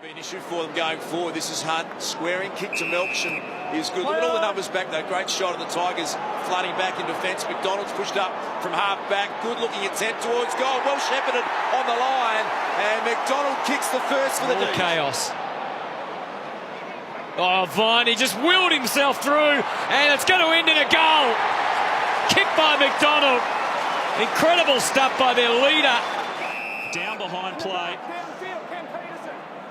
Be an issue for them going forward. This is Hunt. Squaring kick to Melksham is good. Look at all the numbers back though. Great shot of the Tigers flooding back in defence. McDonald's pushed up from half back. Good looking attempt towards goal. Well shepherded on the line. And McDonald kicks the first for the D's. Chaos. Oh, Viney just willed himself through. And it's going to end in a goal. Kicked by McDonald. Incredible stuff by their leader. Down behind play.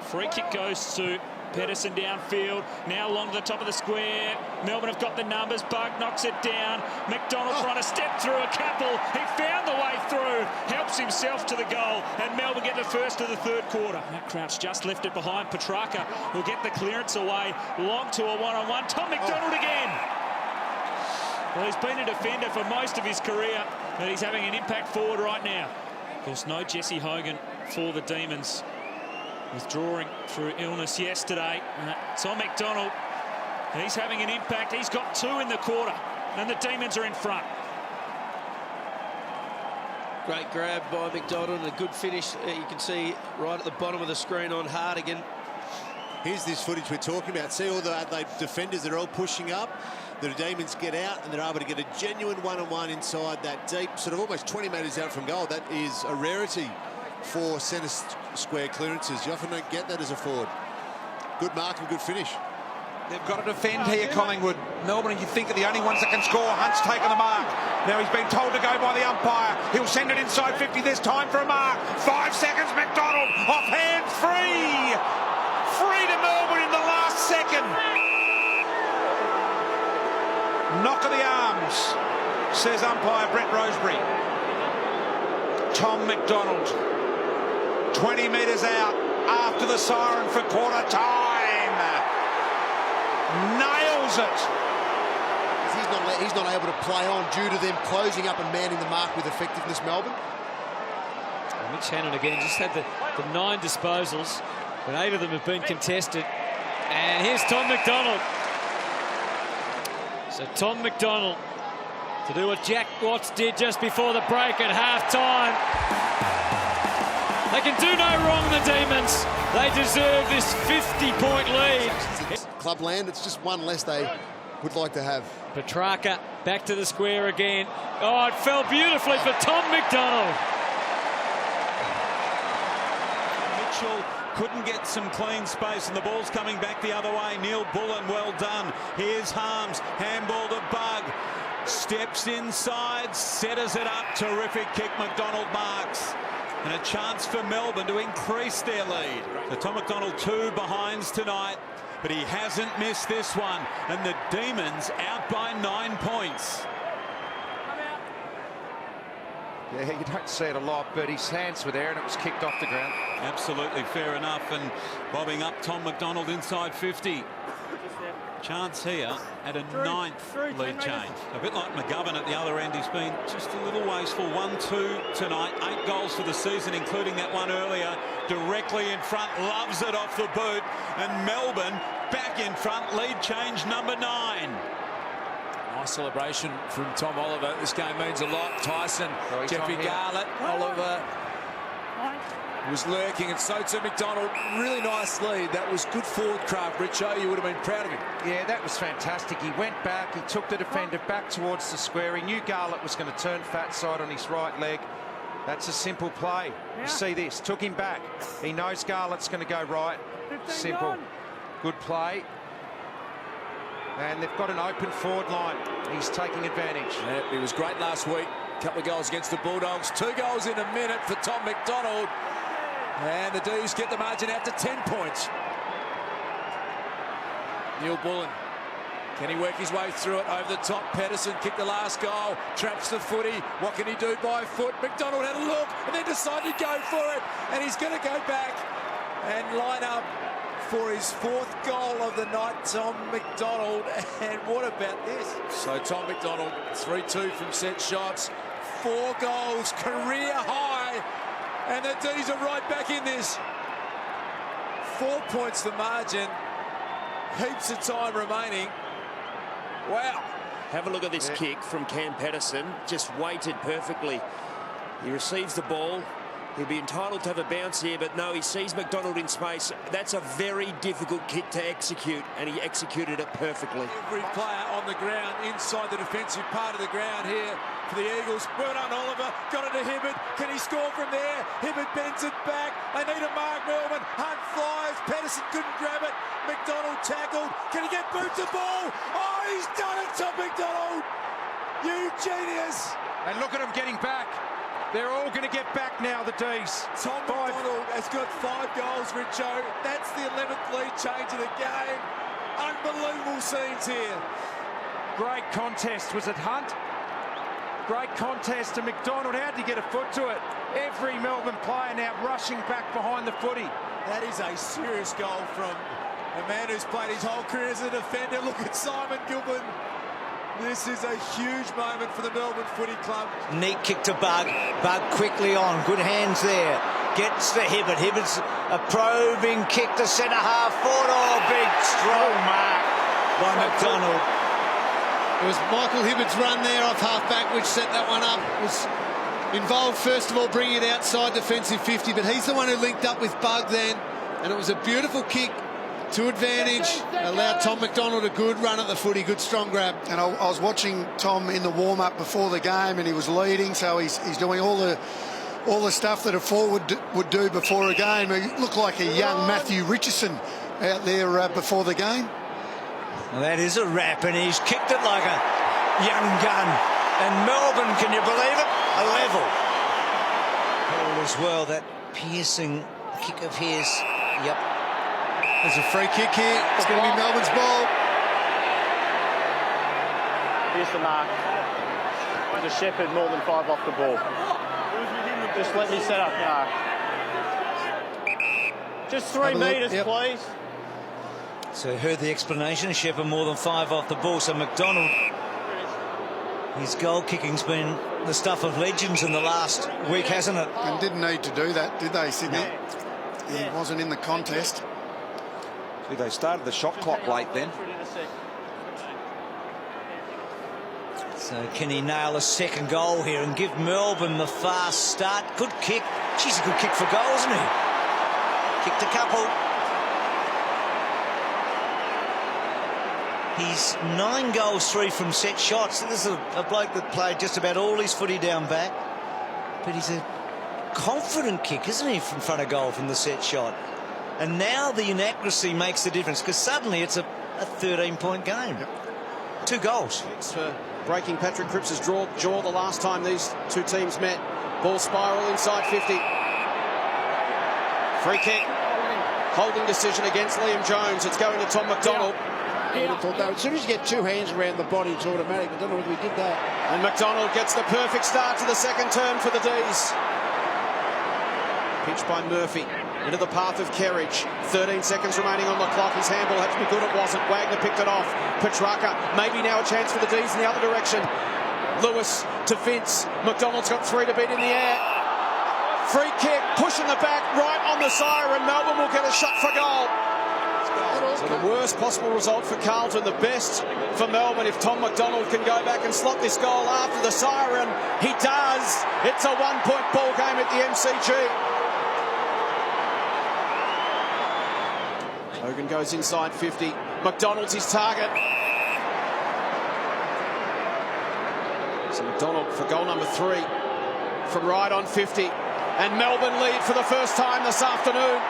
Free kick goes to Pedersen downfield. Now along the top of the square. Melbourne have got the numbers. Bug knocks it down. McDonald trying to step through a couple. He found the way through. Helps himself to the goal. And Melbourne get the first of the third quarter. Matt Crouch just left it behind. Petrarca will get the clearance away. Long to a one-on-one. Tom McDonald again. Well, he's been a defender for most of his career, but he's having an impact forward right now. Of course, no Jesse Hogan for the Demons. Withdrawing through illness yesterday. Tom McDonald, he's having an impact. He's got 2 in the quarter, and the Demons are in front. Great grab by McDonald, a good finish. You can see right at the bottom of the screen on Hardigan. Here's this footage we're talking about. See all the Adelaide defenders, they're all pushing up. The Demons get out and they're able to get a genuine one-on-one inside that deep, sort of almost 20 metres out from goal. That is a rarity for centre square clearances. You often don't get that as a forward. Good mark and good finish. They've got to defend here, Collingwood. Melbourne, you think are the only ones that can score. Hunt's taken the mark. Now he's been told to go by the umpire. He'll send it inside 50 this time for a mark. 5 seconds, McDonald, offhand, free. Free to Melbourne in the last second. Knock of the arms, says umpire Brett Rosebery. Tom McDonald. 20 metres out after the siren for quarter time. Nails it. He's not able to play on due to them closing up and manning the mark with effectiveness, Melbourne. Well, Mitch Hannon again just had the 9 disposals, but 8 of them have been contested. And here's Tom McDonald. So Tom McDonald to do what Jack Watts did just before the break at half-time. They can do no wrong, the Demons. They deserve this 50-point lead. Clubland, it's just one less they would like to have. Petrarca back to the square again. Oh, it fell beautifully for Tom McDonald. Mitchell couldn't get some clean space and the ball's coming back the other way. Neil Bullen, well done. Here's Harms, handball to Bug. Steps inside, setters it up. Terrific kick, McDonald marks. And a chance for Melbourne to increase their lead. So Tom McDonald 2 behinds tonight, but he hasn't missed this one. And the Demons out by 9 points. Yeah, you don't see it a lot, but his hands were there and it was kicked off the ground. Absolutely, fair enough. And bobbing up Tom McDonald inside 50. Chance here at a 9th lead change. A bit like McGovern at the other end. He's been just a little wasteful. 1-2 tonight. 8 goals for the season, including that one earlier. Directly in front, loves it off the boot. And Melbourne back in front. Lead change number 9. Nice celebration from Tom Oliver. This game means a lot. Tyson, Jeffrey Garlett, Oliver was lurking, and so too McDonald. Really nice lead. That was good forward craft, Richo. You would have been proud of him. Yeah, that was fantastic. He went back, he took the defender back towards the square. He knew Garlett was going to turn fat side on his right leg. That's a simple play. You see this, took him back. He knows Garlett's going to go right. Simple. Good play. And they've got an open forward line. He's taking advantage. Yeah, he was great last week. A couple of goals against the Bulldogs. 2 goals in a minute for Tom McDonald. And the D's get the margin out to 10 points. Neil Bullen. Can he work his way through it over the top? Pedersen kicked the last goal. Traps the footy. What can he do by foot? McDonald had a look and then decided to go for it. And he's going to go back and line up for his 4th goal of the night, Tom McDonald. And what about this? So Tom McDonald, 3-2 from set shots. 4 goals, career high. And the D's are right back in this. 4 points the margin. Heaps of time remaining. Wow. Have a look at this kick from Cam Pedersen. Just weighted perfectly. He receives the ball. He'll be entitled to have a bounce here, but no, he sees McDonald in space. That's a very difficult kick to execute, and he executed it perfectly. Every player on the ground, inside the defensive part of the ground here for the Eagles. Well done, Oliver. Got it to Hibbert. Can he score from there? Hibbert bends it back. They need a mark, Melbourne. Hunt flies. Pedersen couldn't grab it. McDonald tackled. Can he get boots the ball? Oh, he's done it, Tom McDonald. You genius. And look at him getting back. They're all going to get back now, the D's. Tom McDonald has got 5 goals, Richo. That's the 11th lead change of the game. Unbelievable scenes here. Great contest. Was it Hunt? Great contest to McDonald. How did he get a foot to it? Every Melbourne player now rushing back behind the footy. That is a serious goal from a man who's played his whole career as a defender. Look at Simon Gilbert. This is a huge moment for the Melbourne Footy Club. Neat kick to Bug. Bug quickly on. Good hands there. Gets to Hibbert. Hibbert's a probing kick to centre half forward. Oh, big strong mark by McDonald. It was Michael Hibbert's run there off half-back which set that one up. It was involved, first of all, bringing it outside defensive 50, but he's the one who linked up with Bug then, and it was a beautiful kick to advantage, allowed Tom McDonald a good run at the footy, good strong grab. And I was watching Tom in the warm-up before the game, and he was leading, so he's doing all the stuff that a forward would do before a game. He looked like a young Matthew Richardson out there before the game. Well, that is a wrap, and he's kicked it like a young gun. And Melbourne, can you believe it? A level. All as well, that piercing kick of his. Yep. There's a free kick here. It's going to be Melbourne's ball. Here's the mark. The Shepherd more than 5 off the ball. Just let me set up now. Just 3 metres, please. So heard the explanation. Shepherd more than 5 off the ball. So McDonald, his goal kicking's been the stuff of legends in the last week, hasn't it? And didn't need to do that, did they, Sydney? No. He wasn't in the contest. They started the shot clock late then. So can he nail a second goal here and give Melbourne the fast start? Good kick. She's a good kick for goal, isn't he? Kicked a couple. He's 9 goals, 3 from set shots. This is a bloke that played just about all his footy down back. But he's a confident kick, isn't he, from front of goal from the set shot? And now the inaccuracy makes the difference, because suddenly it's a 13-point game. 2 goals. Thanks for breaking Patrick Cripps's jaw the last time these two teams met. Ball spiral inside 50. Free kick. Holding decision against Liam Jones. It's going to Tom McDonald. I would have thought that as soon as you get 2 hands around the body, it's automatic. I don't know whether we did that. And McDonald gets the perfect start to the second term for the D's. Pitched by Murphy into the path of Kerridge. 13 seconds remaining on the clock. His handball had to be good. It wasn't. Wagner picked it off. Petrarca, maybe now a chance for the D's in the other direction. Lewis to Vince. McDonald's got 3 to beat in the air. Free kick, pushing the back, right on the siren. Melbourne will get a shot for goal. So the worst possible result for Carlton, the best for Melbourne if Tom McDonald can go back and slot this goal after the siren. He does. It's a 1-point ball game at the MCG. Hogan goes inside 50. McDonald's his target. So McDonald for goal number 3 from right on 50. And Melbourne lead for the first time this afternoon.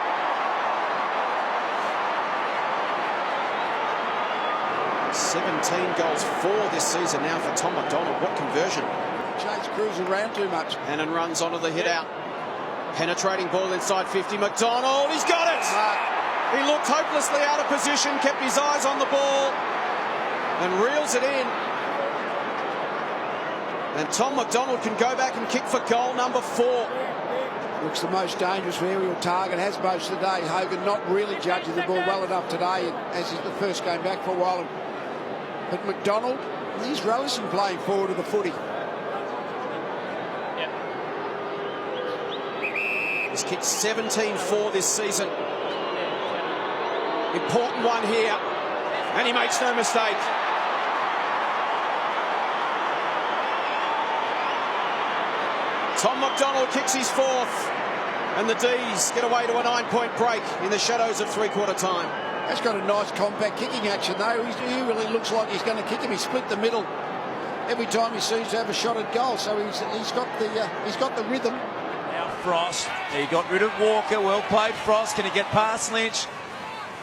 Goals 4 this season now for Tom McDonald. What conversion. Chase cruising around too much. Hannon runs onto the hit out. Penetrating ball inside 50. McDonald, he's got it! He looked hopelessly out of position, kept his eyes on the ball and reels it in. And Tom McDonald can go back and kick for goal number 4. Looks the most dangerous aerial target, has most of the day. Hogan not really judging the ball well enough today, as is the first game back for a while. But McDonald, he's relishing playing forward of the footy. He's kicked 17-4 this season. Important one here, and he makes no mistake. Tom McDonald kicks his fourth, and the D's get away to a 9-point break in the shadows of three-quarter time. That's got a nice compact kicking action though. He really looks like he's going to kick him. He split the middle every time he seems to have a shot at goal. So he's got the rhythm. Now Frost, he got rid of Walker. Well played, Frost. Can he get past Lynch?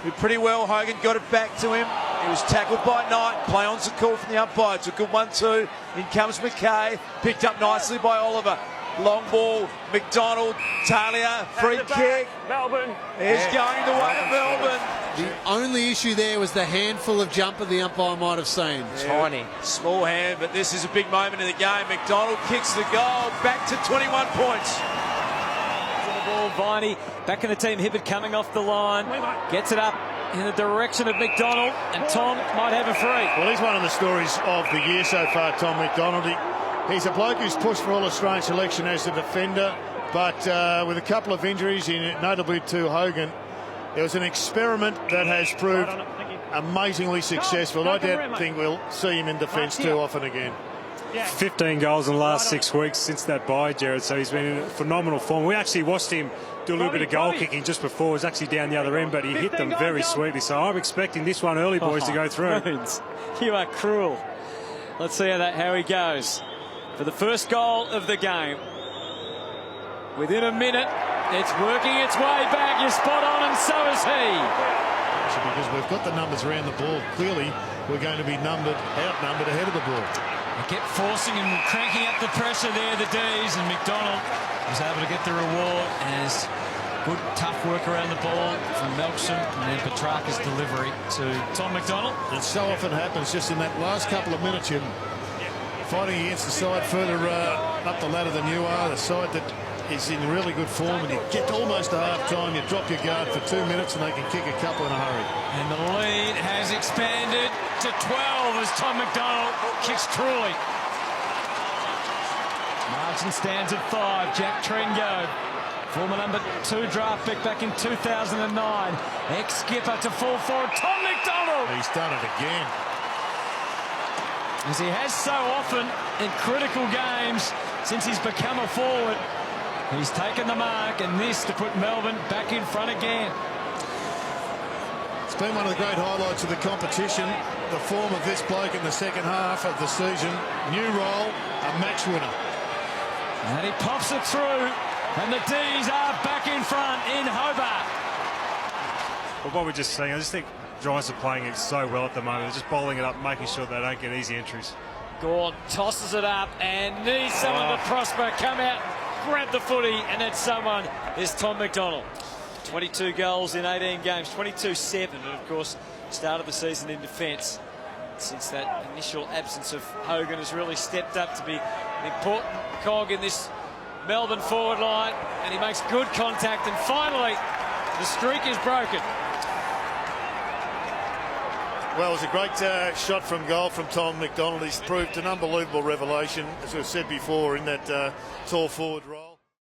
Did pretty well. Hogan got it back to him. He was tackled by Knight. Play on's a call from the umpire. It's a good 1-2. In comes McKay. Picked up nicely by Oliver. Long ball. McDonald. Talia. Free kick. Melbourne. It's going the way of Melbourne. The only issue there was the handful of jumper the umpire might have seen. Tiny. Small hand, but this is a big moment in the game. McDonald kicks the goal. Back to 21 points. Ball, Viney back in the team. Hibbert coming off the line, gets it up in the direction of McDonald, and Tom might have a free. Well, he's one of the stories of the year so far, Tom McDonald. He's a bloke who's pushed for All-Australian selection as a defender, but with a couple of injuries, notably to Hogan, there was an experiment that has proved amazingly successful. I don't think we'll see him in defence too often again. 15 goals in the last 6 weeks since that bye, Jared, so he's been in phenomenal form. We actually watched him do a little bit of goal kicking just before. He was actually down the other end, but he hit them very sweetly. So I'm expecting this one early, boys, to go through. You are cruel. Let's see how he goes. For the first goal of the game. Within a minute, it's working its way back. You're spot on, and so is he. Because we've got the numbers around the ball. Clearly, we're going to be outnumbered ahead of the ball. They kept forcing and cranking up the pressure there, the D's, and McDonald was able to get the reward as good, tough work around the ball from Melksham, and then Petrarca's delivery to Tom McDonald. It so often happens just in that last couple of minutes, you're fighting against the side further up the ladder than you are, the side that is in really good form, and you get almost to half-time, you drop your guard for 2 minutes, and they can kick a couple in a hurry. And the lead has expanded to 12 as Tom McDonald kicks truly. Margin stands at 5. Jack Trengo, former number 2 draft pick back in 2009. Ex-skipper to full forward, Tom McDonald. He's done it again. As he has so often in critical games since he's become a forward. He's taken the mark, and this to put Melbourne back in front again. It's been one of the great highlights of the competition, the form of this bloke in the second half of the season. New role, a match winner. And he pops it through, and the D's are back in front in Hobart. Well, what we're just seeing, I just think Giants are playing it so well at the moment. They're just bowling it up, making sure they don't get easy entries. Gawn tosses it up and needs someone to prosper, come out, grab the footy, and that someone is Tom McDonald. 22 goals in 18 games, 22-7, and of course started the season in defence. Since that initial absence of Hogan has really stepped up to be an important cog in this Melbourne forward line, and he makes good contact, and finally the streak is broken. Well, it was a great shot from goal from Tom McDonald. He's proved an unbelievable revelation, as we've said before, in that tall forward role.